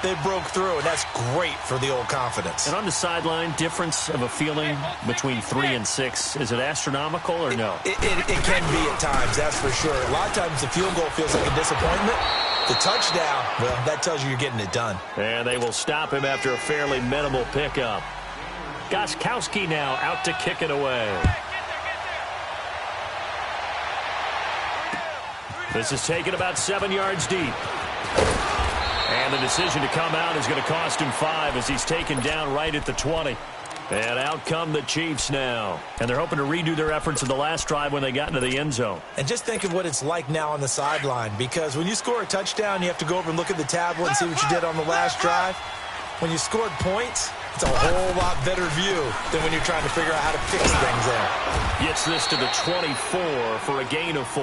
they broke through, and that's great for the old confidence. And on the sideline, difference of a feeling between 3 and 6, is it astronomical or no? It can be at times, that's for sure. A lot of times the field goal feels like a disappointment. The touchdown, well, that tells you you're getting it done. And they will stop him after a fairly minimal pickup. Gostkowski now out to kick it away. This is taken about 7 yards deep. And the decision to come out is going to cost him 5 as he's taken down right at the 20. And out come the Chiefs now. And they're hoping to redo their efforts in the last drive when they got into the end zone. And just think of what it's like now on the sideline, because when you score a touchdown, you have to go over and look at the tablet and see what you did on the last drive. When you scored points, it's a whole lot better view than when you're trying to figure out how to fix things there. Gets this to the 24 for a gain of 4.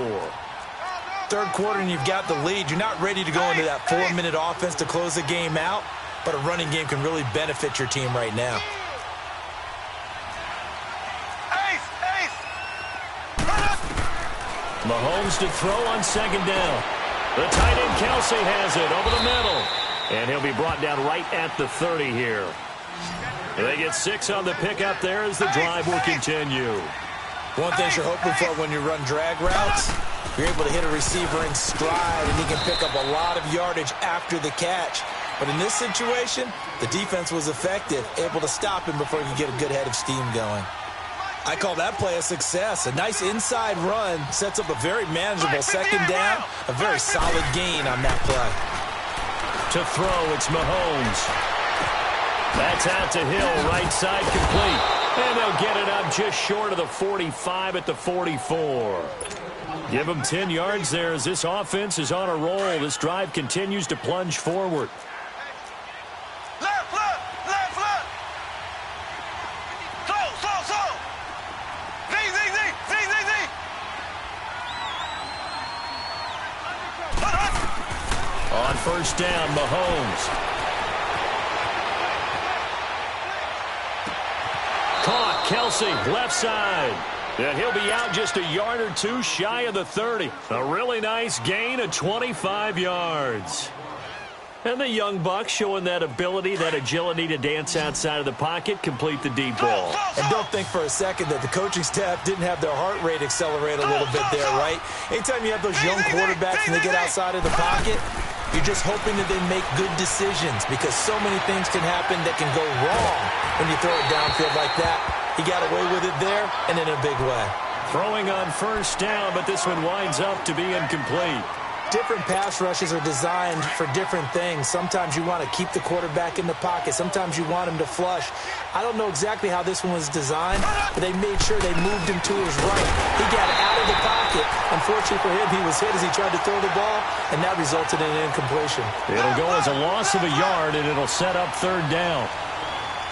Third quarter and you've got the lead. You're not ready to go into that 4-minute offense to close the game out, but a running game can really benefit your team right now. Mahomes to throw on second down. The tight end Kelsey has it over the middle. And he'll be brought down right at the 30 here. They get 6 on the pickup there as the drive will continue. One thing you're hoping for when you run drag routes, you're able to hit a receiver in stride, and he can pick up a lot of yardage after the catch. But in this situation, the defense was effective, able to stop him before he could get a good head of steam going. I call that play a success. A nice inside run sets up a very manageable second down, a very solid gain on that play. To throw, it's Mahomes. That's out to Hill, right side complete. And they'll get it up just short of the 45 at the 44. Give them 10 yards there as this offense is on a roll. This drive continues to plunge forward. Left. Slow. Z. On first down, Mahomes. Caught, Kelsey, left side. And he'll be out just a yard or two shy of the 30. A really nice gain of 25 yards. And the young buck showing that ability, that agility to dance outside of the pocket, complete the deep ball. And don't think for a second that the coaching staff didn't have their heart rate accelerate a little bit there, right? Anytime you have those young quarterbacks and they get outside of the pocket, you're just hoping that they make good decisions, because so many things can happen that can go wrong when you throw it downfield like that. He got away with it there and in a big way. Throwing on first down, but this one winds up to be incomplete. Different pass rushes are designed for different things. Sometimes you want to keep the quarterback in the pocket. Sometimes you want him to flush. I don't know exactly how this one was designed, but they made sure they moved him to his right. He got out of the pocket. Unfortunately for him, he was hit as he tried to throw the ball, and that resulted in an incompletion. It'll go as a loss of a yard, and it'll set up third down.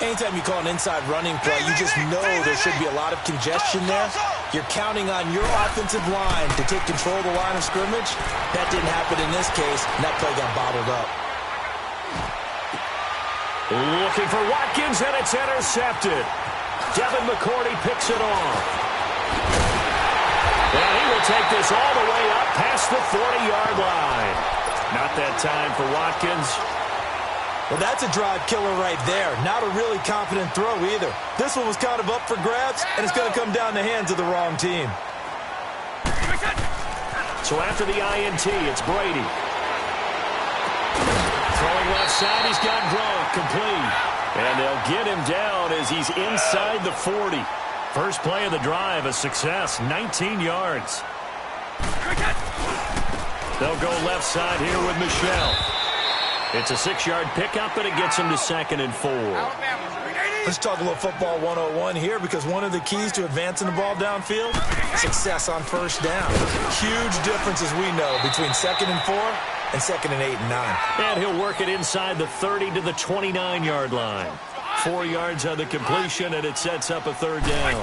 Anytime you call an inside running play, you just know there should be a lot of congestion there. You're counting on your offensive line to take control of the line of scrimmage. That didn't happen in this case, and that play got bottled up. Looking for Watkins, and it's intercepted. Devin McCourty picks it off. And he will take this all the way up past the 40-yard line. Not that time for Watkins. Well, that's a drive killer right there. Not a really confident throw either. This one was kind of up for grabs, and it's going to come down the hands of the wrong team. So after the INT, it's Brady. Throwing left side, he's got Gronk, complete. And they'll get him down as he's inside the 40. First play of the drive, a success, 19 yards. They'll go left side here with Michelle. It's a 6-yard pickup, and it gets him to 2nd and 4. Let's talk a little football 101 here, because one of the keys to advancing the ball downfield, success on first down. Huge difference, as we know, between 2nd and 4 and 2nd and 8 and 9. And he'll work it inside the 30 to the 29-yard line. 4 yards on the completion, and it sets up a third down.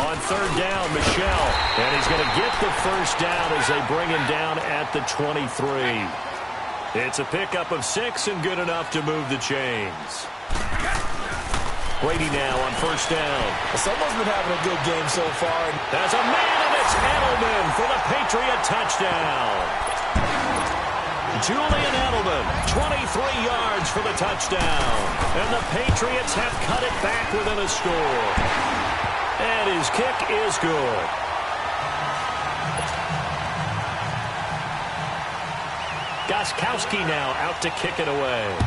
On third down, Michelle. And he's going to get the first down as they bring him down at the 23. It's a pickup of 6 and good enough to move the chains. Brady now on first down. Well, someone's been having a good game so far. There's a man, and it's Edelman for the Patriot touchdown. Julian Edelman, 23 yards for the touchdown. And the Patriots have cut it back within a score. And his kick is good. Gostkowski now out to kick it away.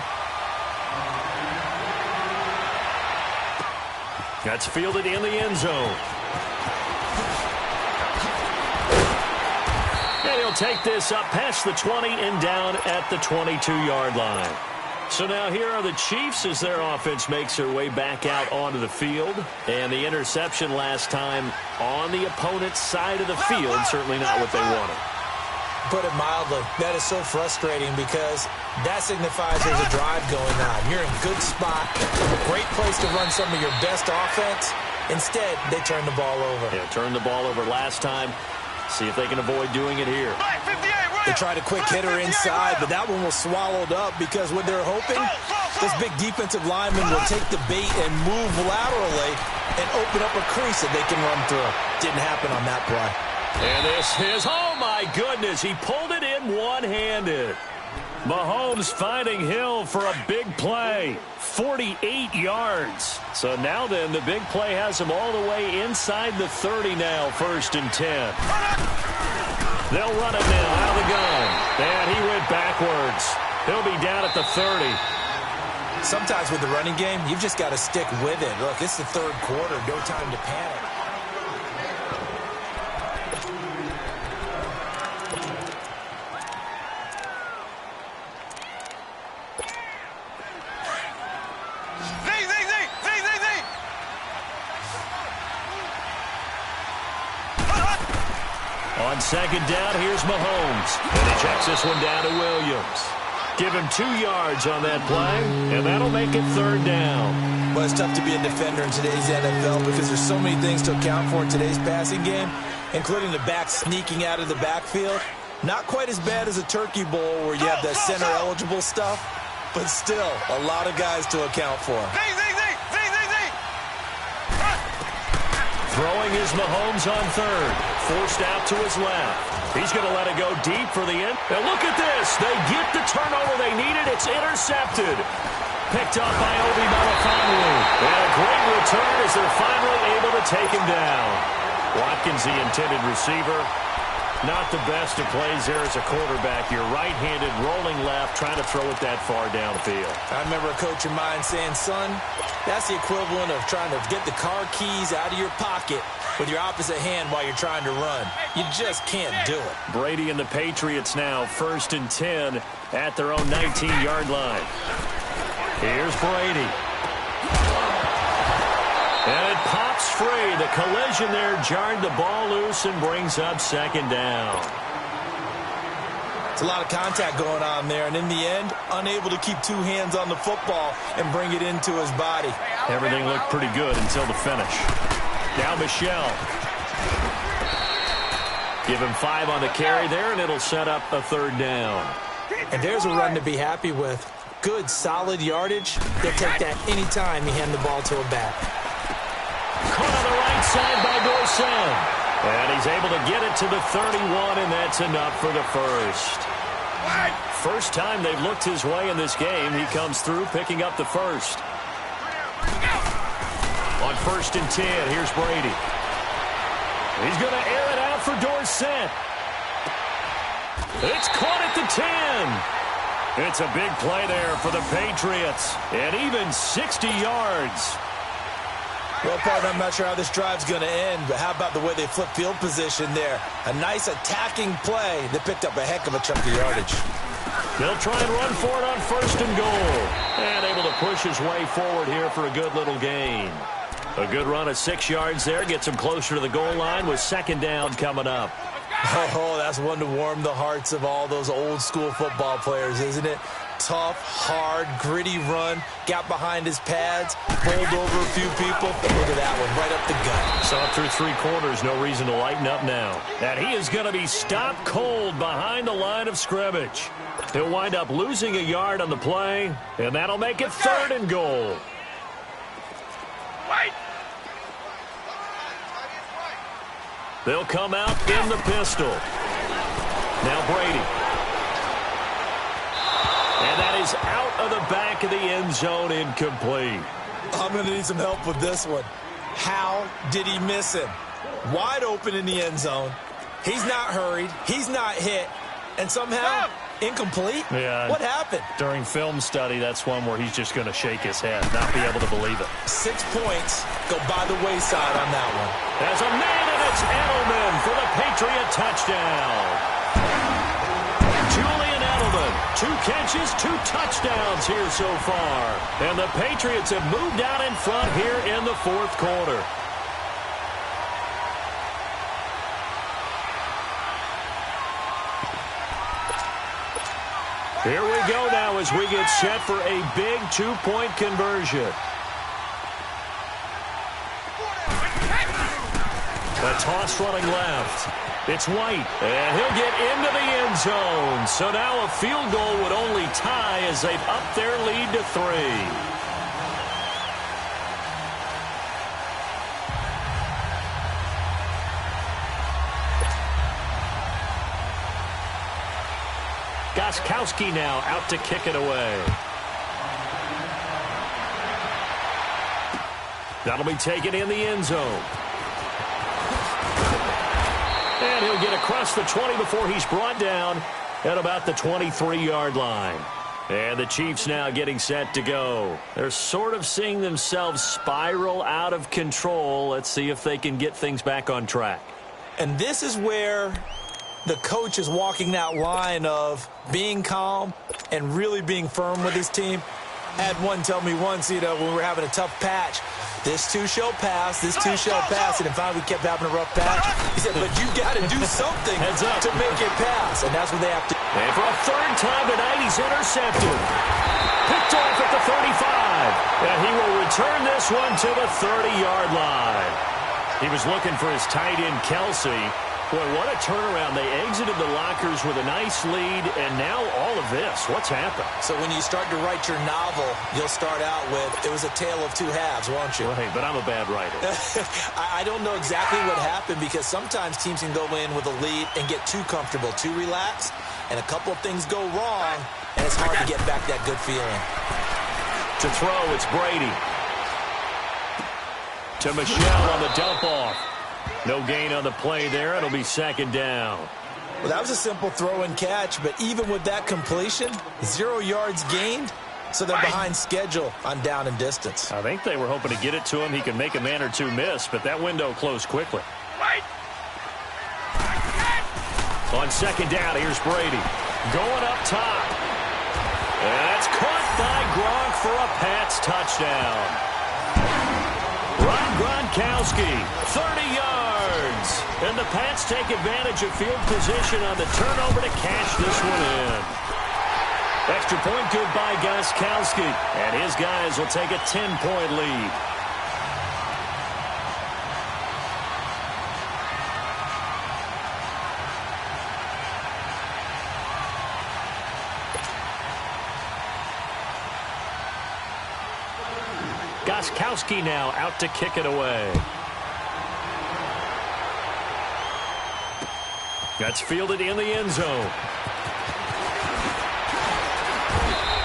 That's fielded in the end zone. And he'll take this up past the 20 and down at the 22-yard line. So now here are the Chiefs as their offense makes their way back out onto the field. And the interception last time on the opponent's side of the field, certainly not what they wanted. Put it mildly, that is so frustrating because that signifies there's a drive going on. You're in a good spot, great place to run some of your best offense. Instead, they turn the ball over. Yeah, turned the ball over last time. See if they can avoid doing it here. They tried a quick hitter inside, but that one was swallowed up because what they're hoping, this big defensive lineman will take the bait and move laterally and open up a crease that they can run through. Didn't happen on that play. And this is, oh my goodness, he pulled it in one-handed. Mahomes finding Hill for a big play, 48 yards. So now then, the big play has him all the way inside the 30 now, 1st and 10. They'll run it now out of the gun. And he went backwards. He'll be down at the 30. Sometimes with the running game, you've just got to stick with it. Look, it's the 3rd quarter, no time to panic. On 2nd down, here's Mahomes. And he checks this one down to Williams. Give him 2 yards on that play, and that'll make it 3rd down. Well, it's tough to be a defender in today's NFL because there's so many things to account for in today's passing game, including the back sneaking out of the backfield. Not quite as bad as a turkey bowl where you have that center-eligible stuff, but still a lot of guys to account for. Throwing is Mahomes on 3rd. Forced out to his left. He's going to let it go deep for the end. And look at this. They get the turnover they needed. It's intercepted. Picked up by Obi Melifonwu. And a great return as they're finally able to take him down. Watkins, the intended receiver. Not the best of plays there as a quarterback. You're right-handed, rolling left, trying to throw it that far downfield. I remember a coach of mine saying, son, that's the equivalent of trying to get the car keys out of your pocket with your opposite hand while you're trying to run. You just can't do it. Brady and the Patriots now 1st and 10 at their own 19-yard line. Here's Brady. And it pops free. The collision there jarred the ball loose and brings up 2nd down. It's a lot of contact going on there, and in the end, unable to keep 2 hands on the football and bring it into his body. Everything looked pretty good until the finish. Now Michel. Give him 5 on the carry there, and it'll set up a 3rd down. And there's a run to be happy with. Good, solid yardage. They'll take that any time you hand the ball to a back. Caught on the right side by Dorsett. And he's able to get it to the 31, and that's enough for the 1st. First time they've looked his way in this game. He comes through picking up the 1st. On 1st and 10, here's Brady. He's going to air it out for Dorsett. It's caught at the 10. It's a big play there for the Patriots. And even 60 yards. Well, partner, I'm not sure how this drive's going to end, but how about the way they flip field position there? A nice attacking play that picked up a heck of a chunk of yardage. They'll try and run for it on 1st and goal. And able to push his way forward here for a good little gain. A good run of 6 yards there. Gets him closer to the goal line with 2nd down coming up. Oh, that's one to warm the hearts of all those old school football players, isn't it? Tough, hard, gritty run. Got behind his pads, bowled over a few people. Look at that one, right up the gut. Saw it through 3 quarters. No reason to lighten up now. And he is going to be stopped cold behind the line of scrimmage. He'll wind up losing a yard on the play, and that'll make it 3rd and goal. They'll come out in the pistol. Now Brady. is out of the back of the end zone, incomplete. I'm going to need some help with this one. How did he miss him? Wide open in the end zone. He's not hurried. He's not hit. And somehow, incomplete? Yeah. What happened? During film study, that's one where he's just going to shake his head, not be able to believe it. 6 points go by the wayside on that one. There's a man, and it's Edelman for the Patriot touchdown. Julian Edelman, 2 catches, 2 touchdowns here so far. And the Patriots have moved out in front here in the 4th quarter. Here we go now as we get set for a big 2-point conversion. A toss running left. It's White, and he'll get into the end zone. So now a field goal would only tie as they've upped their lead to 3. Gostkowski now out to kick it away. That'll be taken in the end zone. And he'll get across the 20 before he's brought down at about the 23-yard line. And the Chiefs now getting set to go. They're sort of seeing themselves spiral out of control. Let's see if they can get things back on track. And this is where the coach is walking that line of being calm and really being firm with his team. Had one tell me once, when we were having a tough patch, this too shall pass, this too shall pass, and finally we kept having a rough patch. He said, but you got to do something to make it pass, and that's what they have to do. And for a 3rd time tonight, he's intercepted. Picked off at the 35, and he will return this one to the 30-yard line. He was looking for his tight end, Kelsey. Boy, what a turnaround. They exited the lockers with a nice lead, and now all of this. What's happened? So when you start to write your novel, you'll start out with, it was a tale of 2 halves, won't you? Right, but I'm a bad writer. I don't know exactly what happened because sometimes teams can go in with a lead and get too comfortable, too relaxed, and a couple of things go wrong, and it's hard to get back that good feeling. To throw, it's Brady. To Michelle on the dump-off. No gain on the play there. It'll be 2nd down. Well, that was a simple throw and catch, but even with that completion, 0 yards gained, so they're behind schedule on down and distance. I think they were hoping to get it to him. He could make a man or 2 miss, but that window closed quickly. On 2nd down, here's Brady. Going up top. And that's caught by Gronk for a Pats touchdown. Gronkowski, 30 yards. And the Pats take advantage of field position on the turnover to cash this one in. Extra point good by Gostkowski. And his guys will take a 10-point lead. Gostkowski now out to kick it away. That's fielded in the end zone.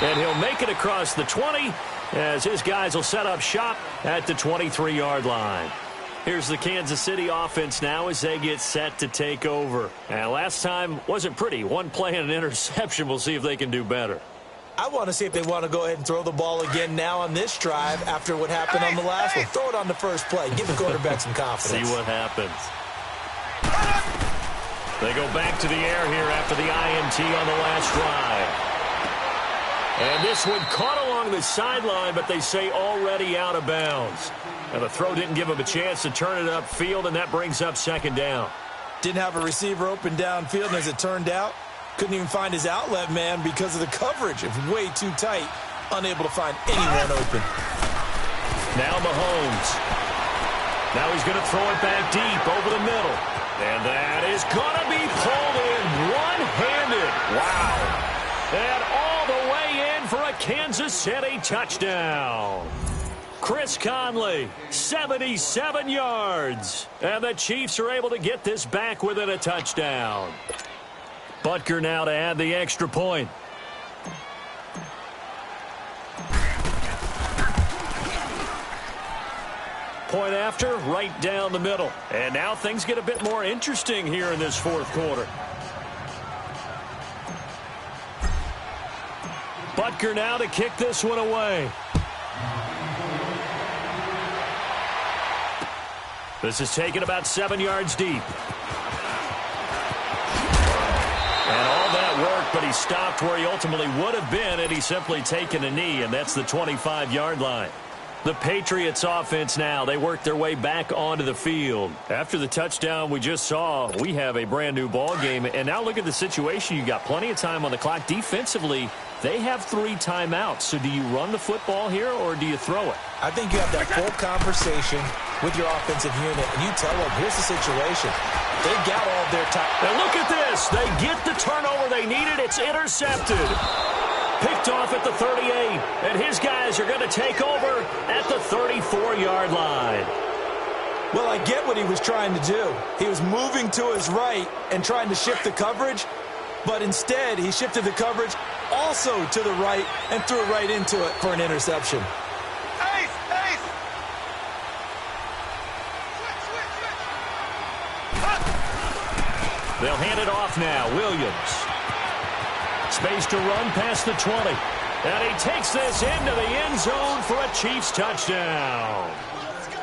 And he'll make it across the 20 as his guys will set up shop at the 23-yard line. Here's the Kansas City offense now as they get set to take over. And last time wasn't pretty. 1 play and an interception. We'll see if they can do better. I want to see if they want to go ahead and throw the ball again now on this drive after what happened on the last one. Throw it on the first play. Give the quarterback some confidence. See what happens. They go back to the air here after the INT on the last drive. And this one caught along the sideline, but they say already out of bounds. Now the throw didn't give him a chance to turn it upfield, and that brings up 2nd down. Didn't have a receiver open downfield, and as it turned out, couldn't even find his outlet man because of the coverage. It was way too tight, unable to find anyone open. Now Mahomes. Now he's going to throw it back deep over the middle. And that is going to be pulled in one-handed. Wow. And all the way in for a Kansas City touchdown. Chris Conley, 77 yards. And the Chiefs are able to get this back within a touchdown. Butker now to add the extra point. point after, right down the middle. And now things get a bit more interesting here in this fourth quarter. Butker now to kick this one away. This is taken about 7 yards deep. And all that work, but he stopped where he ultimately would have been had he simply taken a knee, and that's the 25-yard line. The Patriots offense now, they work their way back onto the field. After the touchdown we just saw, we have a brand new ball game. And now look at the situation. You got plenty of time on the clock. Defensively, they have 3 timeouts. So do you run the football here or do you throw it? I think you have that full conversation with your offensive unit, and you tell them, here's the situation. They got all their time. And look at this. They get the turnover they needed. It's intercepted. Picked off at the 38, and his guys are going to take over at the 34-yard line. Well, I get what he was trying to do. He was moving to his right and trying to shift the coverage, but instead he shifted the coverage also to the right and threw it right into it for an interception. They'll hand it off now. Williams. Space to run past the 20. And he takes this into the end zone for a Chiefs touchdown.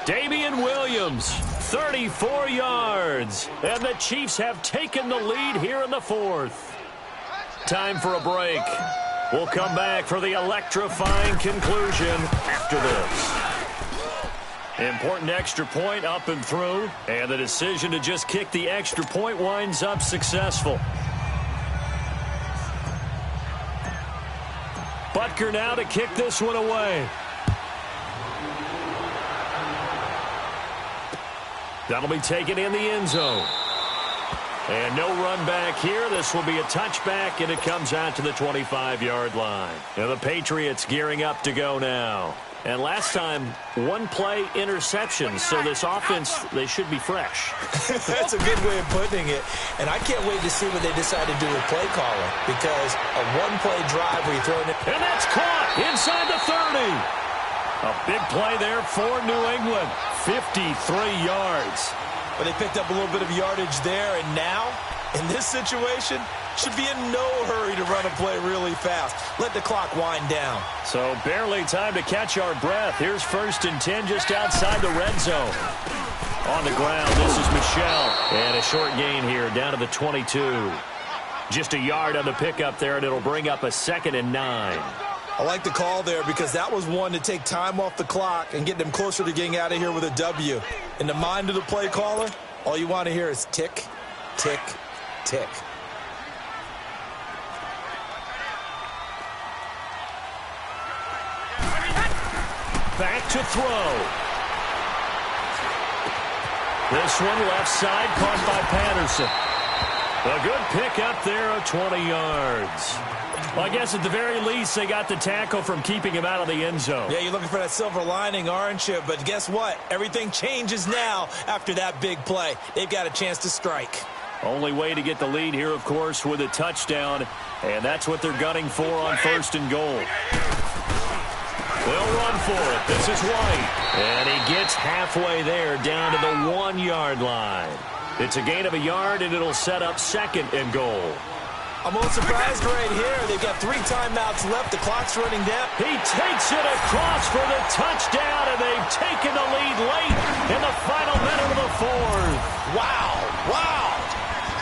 Damian Williams, 34 yards. And the Chiefs have taken the lead here in the fourth. Time for a break. We'll come back for the electrifying conclusion after this. Important extra point up and through. And the decision to just kick the extra point winds up successful. Butker now to kick this one away. That'll be taken in the end zone. And no run back here. This will be a touchback, and it comes out to the 25-yard line. And the Patriots gearing up to go now. And last time, 1-play interception. So this offense, they should be fresh. That's a good way of putting it. And I can't wait to see what they decide to do with play calling. Because a 1-play drive where you throw it. And that's caught inside the 30. A big play there for New England. 53 yards. But they picked up a little bit of yardage there. And now, in this situation, should be in no hurry to run a play really fast. Let the clock wind down. So barely time to catch our breath. Here's 1st and 10 just outside the red zone. On the ground, this is Michel. And a short gain here down to the 22. Just a yard on the pickup there, and it'll bring up a 2nd and 9. I like the call there because that was one to take time off the clock and get them closer to getting out of here with a W. In the mind of the play caller, all you want to hear is tick, tick, tick. Back to throw. This one left side caught by Patterson. A good pick up there of 20 yards. Well, I guess at the very least they got the tackle from keeping him out of the end zone. Yeah, you're looking for that silver lining, aren't you? But guess what? Everything changes now after that big play. They've got a chance to strike. Only way to get the lead here, of course, with a touchdown. And that's what they're gunning for on 1st and goal. They'll run for it. This is White. And he gets halfway there down to the 1-yard line. It's a gain of a yard, and it'll set up 2nd and goal. I'm a little surprised right here. They've got 3 timeouts left. The clock's running down. He takes it across for the touchdown, and they've taken the lead late in the final minute of the fourth. Wow. Wow.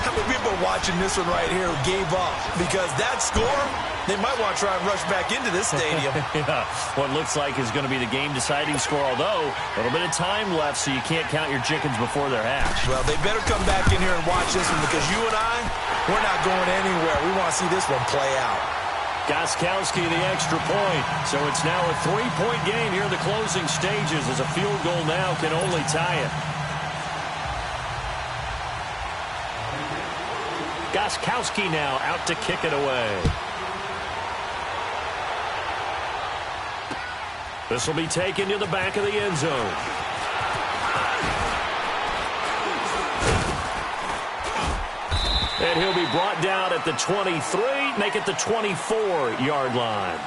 How many people are watching this one right here who gave up? Because that score, they might want to try and rush back into this stadium. Yeah, what looks like is going to be the game-deciding score, although a little bit of time left, so you can't count your chickens before they're hatched. Well, they better come back in here and watch this one because you and I, we're not going anywhere. We want to see this one play out. Gostkowski the extra point. So it's now a 3-point game here in the closing stages as a field goal now can only tie it. Gostkowski now out to kick it away. This will be taken to the back of the end zone. And he'll be brought down at the 23, make it the 24-yard line.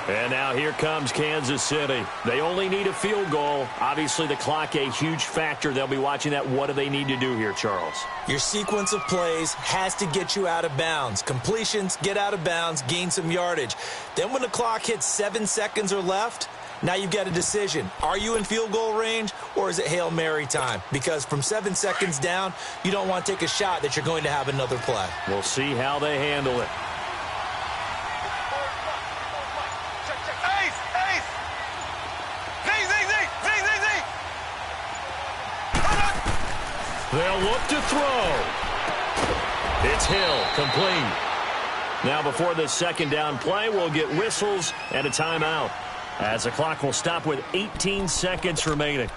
And now here comes Kansas City. They only need a field goal. Obviously, the clock a huge factor. They'll be watching that. What do they need to do here, Charles? Your sequence of plays has to get you out of bounds. Completions, get out of bounds, gain some yardage. Then when the clock hits 7 seconds or left, now you've got a decision. Are you in field goal range or is it Hail Mary time? Because from 7 seconds down, you don't want to take a shot that you're going to have another play. We'll see how they handle it. They'll look to throw. It's Hill, complete. Now before this second down play, we'll get whistles and a timeout, as the clock will stop with 18 seconds remaining.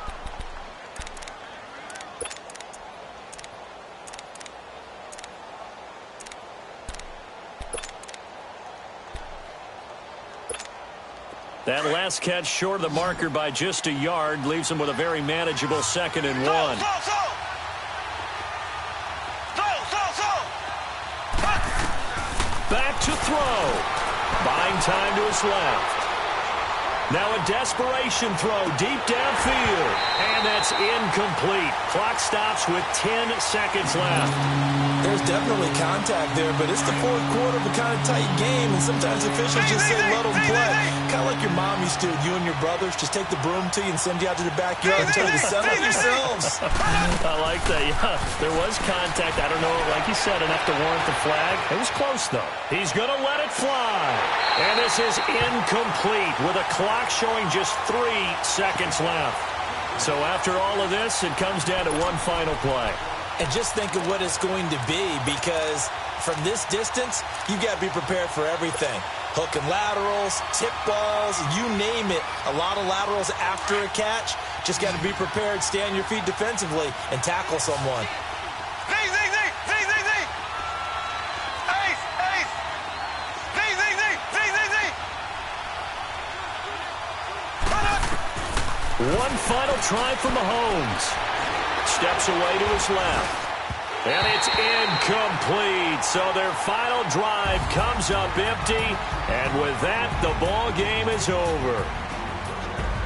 That last catch short of the marker by just a yard leaves him with a very manageable 2nd and 1. Back to throw. Buying time to his left. Now a desperation throw deep downfield. And that's incomplete. Clock stops with 10 seconds left. There's definitely contact there, but it's the fourth quarter of a kind of tight game, and sometimes officials just say let them play. Kind of like your mom used to, you and your brothers, just take the broom to you and send you out to the backyard and tell you to settle up yourselves. I like that, yeah. There was contact. I don't know, like you said, enough to warrant the flag. It was close, though. He's going to let it fly. And this is incomplete with a clock showing just 3 seconds left. So after all of this, it comes down to one final play. And just think of what it's going to be, because from this distance, you've got to be prepared for everything. Hook and laterals, tip balls, you name it. A lot of laterals after a catch. Just got to be prepared, stay on your feet defensively, and tackle someone. One final try for Mahomes. Steps away to his left. And it's incomplete. So their final drive comes up empty. And with that, the ball game is over.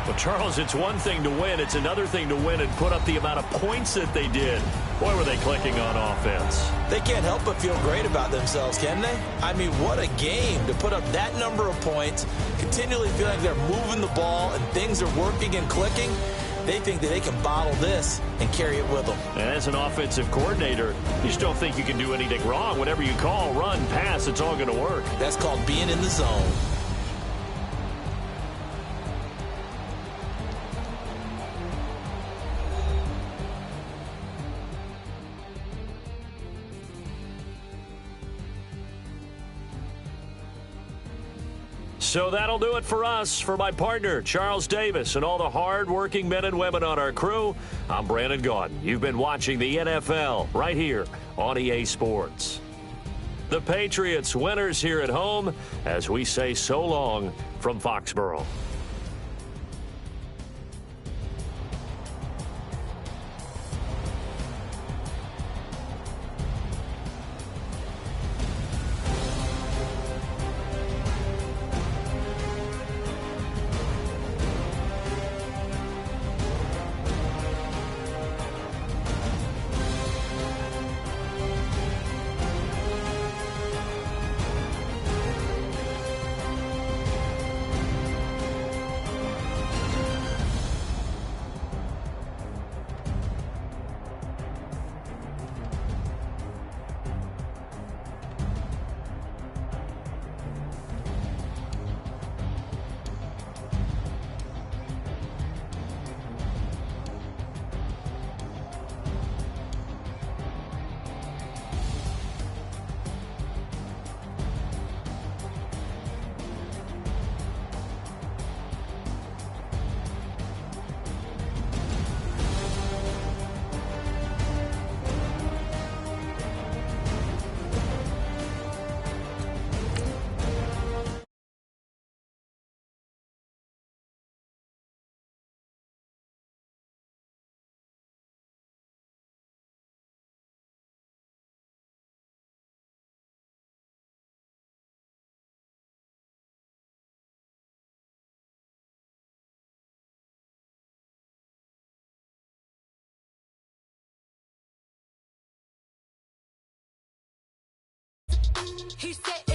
Well, Charles, it's one thing to win. It's another thing to win and put up the amount of points that they did. Boy, were they clicking on offense. They can't help but feel great about themselves, can they? I mean, what a game to put up that number of points, continually feeling like they're moving the ball and things are working and clicking. They think that they can bottle this and carry it with them. And as an offensive coordinator, you just don't think you can do anything wrong. Whatever you call, run, pass, it's all going to work. That's called being in the zone. So that'll do it for us. For my partner, Charles Davis, and all the hard-working men and women on our crew, I'm Brandon Gaudin. You've been watching the NFL right here on EA Sports. The Patriots winners here at home as we say so long from Foxborough. He said